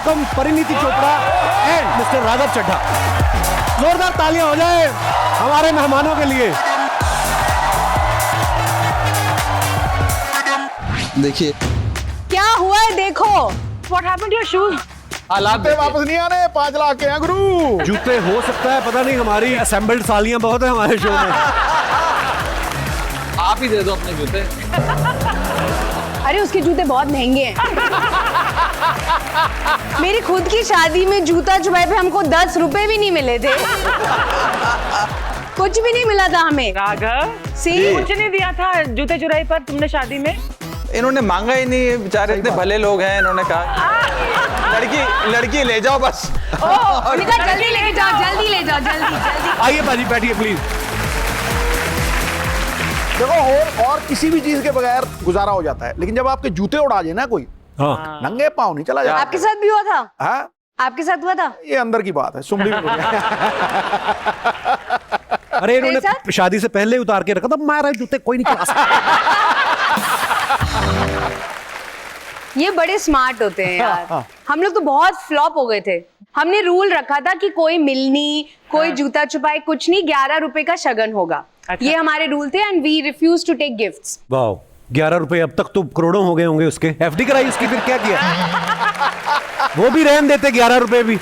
Welcome Parineeti Chopra and mister Raghav Chadha. जोरदार तालियां हो जाए हमारे मेहमानों के लिए। देखिए क्या हुआ है देखो। What happened to your shoes? हालात वापस नहीं आने, 5 लाख के हैं गुरु। जूते हो सकता है, पता नहीं, हमारी असेंबल्ड सालियां बहुत है हमारे शो में। आप ही दे दो अपने जूते। अरे उसके जूते बहुत महंगे हैं। मेरी खुद की शादी में जूता चुराए पे हमको 10 रुपए भी नहीं मिले थे। कुछ भी नहीं मिला था हमें। राघव, सी कुछ नहीं दिया था जूते चुराई पर तुमने शादी में? इन्होंने मांगा ही नहीं, बेचारे इतने भले लोग हैं। इन्होंने कहा लड़की ले जाओ बस। जल्दी ले जाओ, जल्दी ले जाओ, जल्दी। आइए बाजी, बैठिए प्लीज। देखो और किसी भी चीज के बगैर गुजारा हो जाता है, लेकिन जब आपके जूते उड़ा जाए ना कोई, हाँ नंगे पाँव नहीं चला जाता। आपके साथ भी हुआ था? हाँ, आपके साथ हुआ था? ये अंदर की बात है, सुमड़ी में हो गया। अरे मेरे इन्होंने शादी से पहले उतार के रखा था, मारा जूते कोई नहीं चला सकता। ये बड़े स्मार्ट होते हैं यार। हम लोग तो बहुत फ्लॉप हो गए थे। हमने रूल रखा था कि कोई मिलनी, कोई जूता छुपाए कुछ नहीं, 11 रुपए का शगन होगा। अच्छा। ये हमारे रूल थे and we refuse to take gifts. वाह, 11 रुपए, अब तक तो करोड़ों हो गए होंगे उसके। एफडी कराई उसकी, फिर क्या किया? वो भी रहन देते 11 रुपए भी।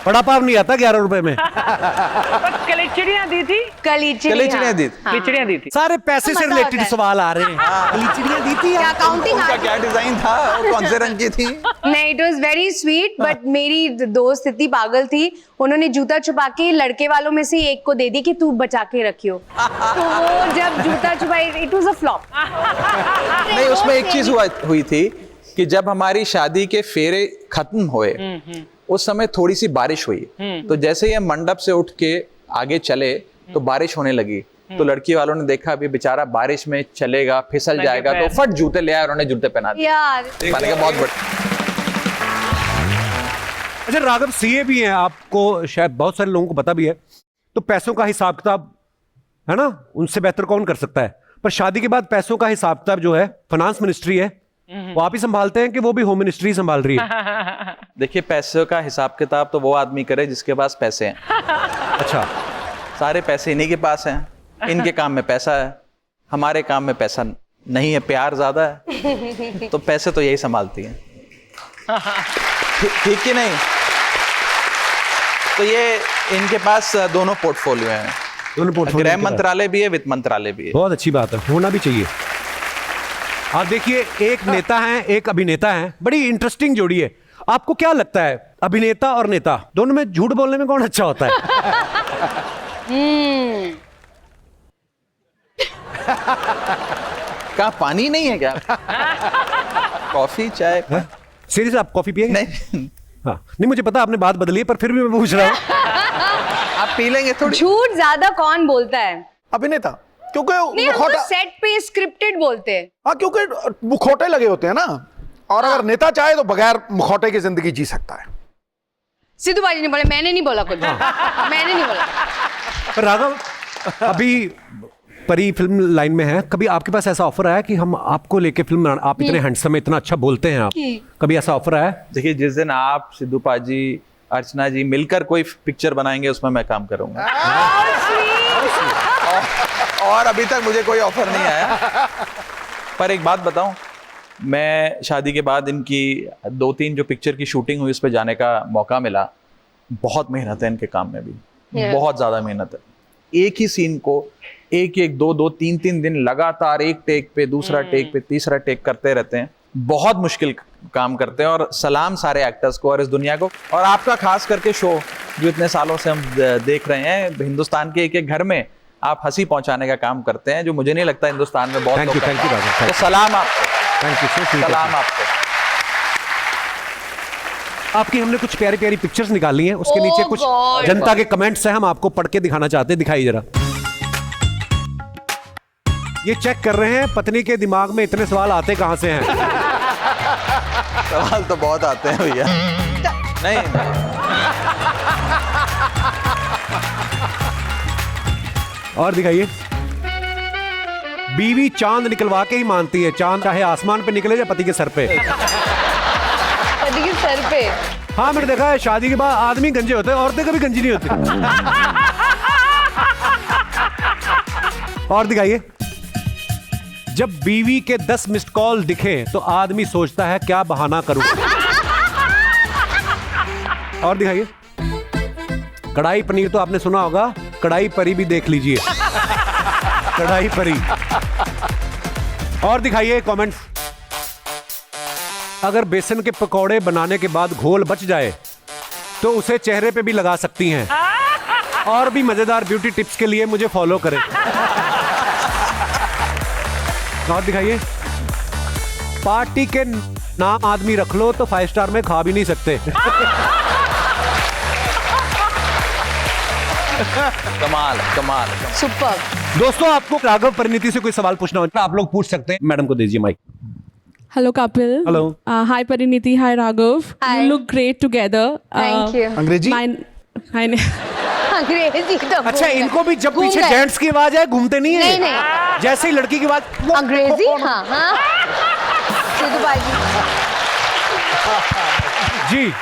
बड़ा पाव नहीं आता 11 रुपए में। पर कलीचिड़ियाँ दी थी? कलीचिड़ियाँ दी थी। कलीचिड़ियाँ दी थी। सारे पैसे से मजा रिलेटेड आता है। सवाल आ रहे हैं। कलीचिड़ियाँ दी थी क्या काउंटिंग? उनका क्या डिजाइन था और कौन से रंग की थी? नहीं, it was very sweet, but मेरी दोस्त इतनी पागल थी, उन्होंने जूता छुपा के लड़के वालों में से एक को दे दी कि तू बचा के रखियो। तो वो जब जूता छुपाई, इट वाज अ फ्लॉप। नहीं, उसमें एक चीज हुई थी कि जब हमारी शादी के फेरे खत्म हुए उस समय थोड़ी सी बारिश हुई। तो जैसे ही हम मंडप से उठ के आगे चले तो बारिश होने लगी। तो लड़की वालों ने देखा अभी बेचारा बारिश में चलेगा, फिसल जाएगा, तो फट जूते ले आए, उन्होंने जूते पहना दिए। यार मैंने कहा बहुत बड़ा। अच्छा राघव, सीए भी हैं, आपको शायद बहुत सारे लोगों को पता भी है, तो पैसों का हिसाब किताब है ना, उनसे बेहतर कौन कर सकता है। पर शादी के बाद पैसों का हिसाब किताब जो है, फाइनेंस मिनिस्ट्री है, वो आप ही संभालते हैं कि वो भी होम मिनिस्ट्री संभाल रही है? देखिए, पैसों का हिसाब किताब तो वो आदमी करे जिसके पास पैसे हैं। अच्छा, सारे पैसे इन्हीं के पास हैं। इनके काम में पैसा है, हमारे काम में पैसा नहीं है, प्यार ज्यादा है, तो पैसे तो यही संभालती हैं। ठीक कि नहीं? तो ये इनके पास दोनों पोर्टफोलियो हैं। दोनों पोर्टफोलियो गृह मंत्रालय भी है, वित्त मंत्रालय भी है। बहुत अच्छी बात है, होना भी चाहिए। आप देखिए, एक नेता हैं, एक अभिनेता हैं, बड़ी इंटरेस्टिंग जोड़ी है। आपको क्या लगता है, अभिनेता और नेता दोनों में झूठ बोलने में कौन अच्छा होता है? क्या पानी नहीं है क्या? कॉफी चाय? सीरियस, आप कॉफी पिएंगे? नहीं, हाँ, नहीं मुझे पता आपने बात बदली है, पर फिर भी मैं पूछ रहा हूँ। आप पी लेंगे थोड़ी? झूठ ज्यादा कौन बोलता है? अभिनेता, क्योंकि नहीं, हम तो सेट पे स्क्रिप्टेड बोलते हैं। हाँ, क्योंकि मुखौटे लगे होते हैं ना, और अगर नेता चाहे तो बगैर मुखौटे की जिंदगी जी सकता है। सिद्धू बाजी ने बोला, मैंने नहीं बोला कुछ। मैंने नहीं बोला। पर राघव, अभी परी फिल्म लाइन में है, कभी आपके पास ऐसा ऑफर आया कि हम आपको लेके फिल्म, आप इतने हैंडसम, इतना अच्छा बोलते हैं आप, कभी ऐसा ऑफर आया? देखिए, जिस दिन आप, सिद्धू पाजी, अर्चना जी मिलकर कोई पिक्चर बनाएंगे उसमें मैं काम करूंगा। और अभी तक मुझे कोई ऑफर नहीं आया। पर एक बात बताऊं, मैं शादी के बाद इनकी 2-3 जो पिक्चर की शूटिंग हुई उस पर जाने का मौका मिला। बहुत मेहनत है इनके काम में भी, बहुत ज्यादा मेहनत है। एक ही सीन को 1-1, 2-2, 3-3 दिन लगातार एक टेक पे, दूसरा टेक पे, तीसरा टेक करते रहते हैं। बहुत मुश्किल काम करते हैं। और सलाम सारे एक्टर्स को और इस दुनिया को, और आपका खास करके शो जो इतने सालों से हम देख रहे हैं, हिंदुस्तान के एक एक घर में आप हंसी पहुंचाने का काम करते हैं, जो मुझे नहीं लगता हिंदुस्तान में बहुत लोग करते हैं। तो सलाम आपको, थैंक यू सो मच। सलाम आपको। आपकी हमने कुछ प्यारी प्यारी पिक्चर्स निकाली हैं, उसके Oh नीचे कुछ God. जनता के कमेंट्स हैं, हम आपको पढ़ के दिखाना चाहते हैं। दिखाइए जरा। ये चेक कर रहे हैं पत्नी के दिमाग में इतने सवाल आते कहां से हैं। सवाल तो बहुत आते हैं भैया। नहीं, और दिखाइए। बीवी चांद निकलवा के ही मानती है, चांद चाहे आसमान पे निकले या पति के सर पे। पति के सर पे। हाँ मैंने देखा है, शादी के बाद आदमी गंजे होते हैं, औरतें कभी गंजी नहीं होती। और दिखाइए। जब बीवी के 10 मिस्ड कॉल दिखे तो आदमी सोचता है क्या बहाना करूं। और दिखाइए। कढ़ाई पनीर तो आपने सुना होगा, कढ़ाई परी भी देख लीजिए। कढ़ाई परी। और दिखाइए कमेंट्स। अगर बेसन के पकौड़े बनाने के बाद घोल बच जाए तो उसे चेहरे पे भी लगा सकती हैं। और भी मजेदार ब्यूटी टिप्स के लिए मुझे फॉलो करें। और दिखाइए। पार्टी के नाम आदमी रख लो तो 5 स्टार में खा भी नहीं सकते। कमाल कमाल। सुपर। दोस्तों आपको राघव परिणीति से कोई सवाल पूछना हो आप लोग पूछ सकते हैं। मैडम को दीजिए mic. Hello, couple. Hello. Hi, Pariniti. Hi, Raghav. Hi. You look great together. Thank you. अंग्रेजी? Hi. अंग्रेजी तो अच्छा भूल इनको भी जब गए। पीछे घूम गए। जेंट्स की आवाज है घूमते नहीं है। नहीं, नहीं। जैसे ही लड़की की आवाज अंग्रेजी। हाँ हाँ। सिद्धू बाजी। जी।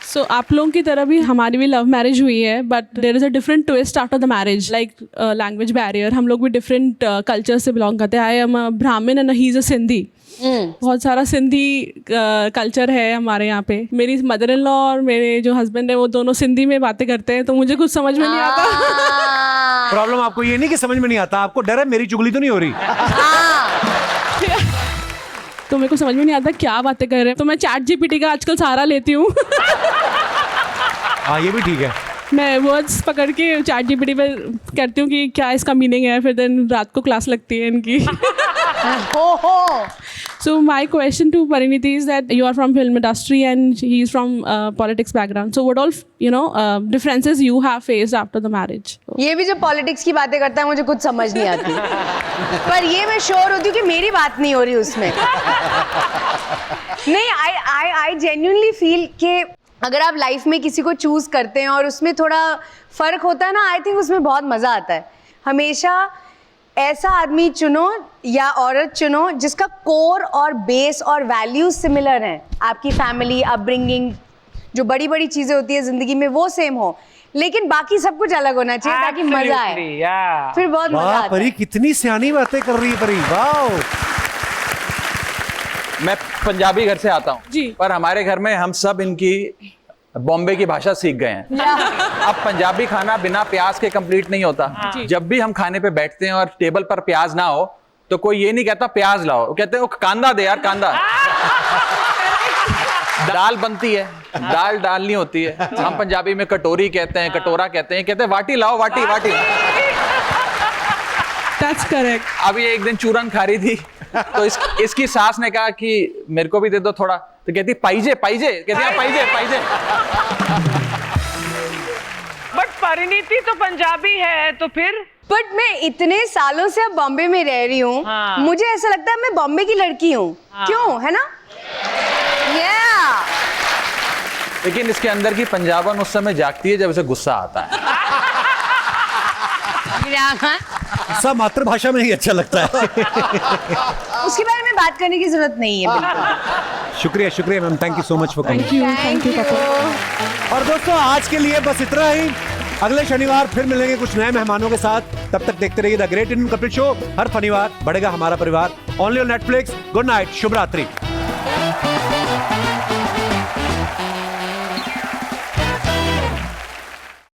So, आप लोगों की तरह भी हमारी भी लव मैरिज हुई है, but there is a different twist after the marriage, like language barrier. हम लोग भी different culture से belong करते हैं. I am a Brahmin and he is a Sindhi. बहुत सारा सिंधी कल्चर है हमारे यहाँ पे। मेरी मदर इन लॉ और मेरे जो हस्बैंड है वो दोनों सिंधी में बातें करते हैं, तो मुझे कुछ समझ में नहीं आता। प्रॉब्लम आपको ये नहीं कि समझ में नहीं आता, आपको डर है मेरी चुगली तो नहीं हो रही। तो मेरे को समझ में नहीं आता क्या बातें कर रहे हैं, तो मैं चैट जीपीटी का आजकल सहारा लेती हूँ। हाँ ये भी ठीक है। मैं वर्ड्स पकड़ के चैट जीपीटी पे करती हूँ कि क्या इसका मीनिंग है, फिर दिन रात को क्लास लगती है इनकी। So my question to Pariniti is that you are from film industry and he is from politics background. So what all differences you have faced after the marriage? ये भी जब पॉलिटिक्स की बातें करता है मुझे कुछ समझ नहीं आती। पर ये मैं श्योर होती हूँ कि मेरी बात नहीं हो रही उसमें। नहीं, आई जेन्युइनली फील कि अगर आप लाइफ में किसी को चूज करते हैं और उसमें थोड़ा फर्क होता है ना, आई थिंक उसमें बहुत मजा आता है। हमेशा ऐसा आदमी चुनो या औरत चुनो जिसका कोर और बेस और वैल्यूज सिमिलर हैं। आपकी फैमिली, अपब्रिंगिंग, जो बड़ी बड़ी चीजें होती है जिंदगी में वो सेम हो, लेकिन बाकी सब कुछ अलग होना चाहिए ताकि मजा आए। Absolutely, yeah. फिर बहुत मजा वाह आता परी है। कितनी सियानी बातें कर रही है परी। वाह। मैं पंजाबी घर से आता हूँ जी। पर हमारे घर में हम सब इनकी बॉम्बे की भाषा सीख गए हैं। अब पंजाबी खाना बिना प्याज के कंप्लीट नहीं होता। जब भी हम खाने पे बैठते हैं और टेबल पर प्याज ना हो तो कोई ये नहीं कहता प्याज लाओ, वो कहते हैं वो कांदा दे यार कांदा। दाल बनती है, दाल डालनी होती है, हम पंजाबी में कटोरी कहते हैं, कटोरा कहते हैं, कहते हैं वाटी लाओ वाटी वाटी। That's correct. अब ये एक दिन चूरन खा रही थी तो इसकी सास ने कहा कि मेरे को भी दे दो थोड़ा, तो कहती पाइजे पाइजे, कहती है पाइजे पाइजे। बट परिणीति तो पंजाबी है तो फिर बट मैं इतने सालों से अब बॉम्बे में रह रही हूँ, हाँ। मुझे ऐसा लगता है मैं बॉम्बे की लड़की हूँ। क्यों, है ना? लेकिन इसके अंदर की पंजाबन उस समय जागती है जब उसे गुस्सा आता है। सब मातृभाषा में ही अच्छा लगता है। उसके बारे में बात करने की जरूरत नहीं है बिल्कुल। शुक्रिया शुक्रिया ma'am, thank you so much for coming. Thank you, Papa. और दोस्तों आज के लिए बस इतना ही। अगले शनिवार फिर मिलेंगे कुछ नए मेहमानों के साथ। तब तक देखते रहिए the great Indian Kapil show. हर शनिवार बढ़ेगा हमारा परिवार। Only on Netflix. Good night, शुभ रात्रि।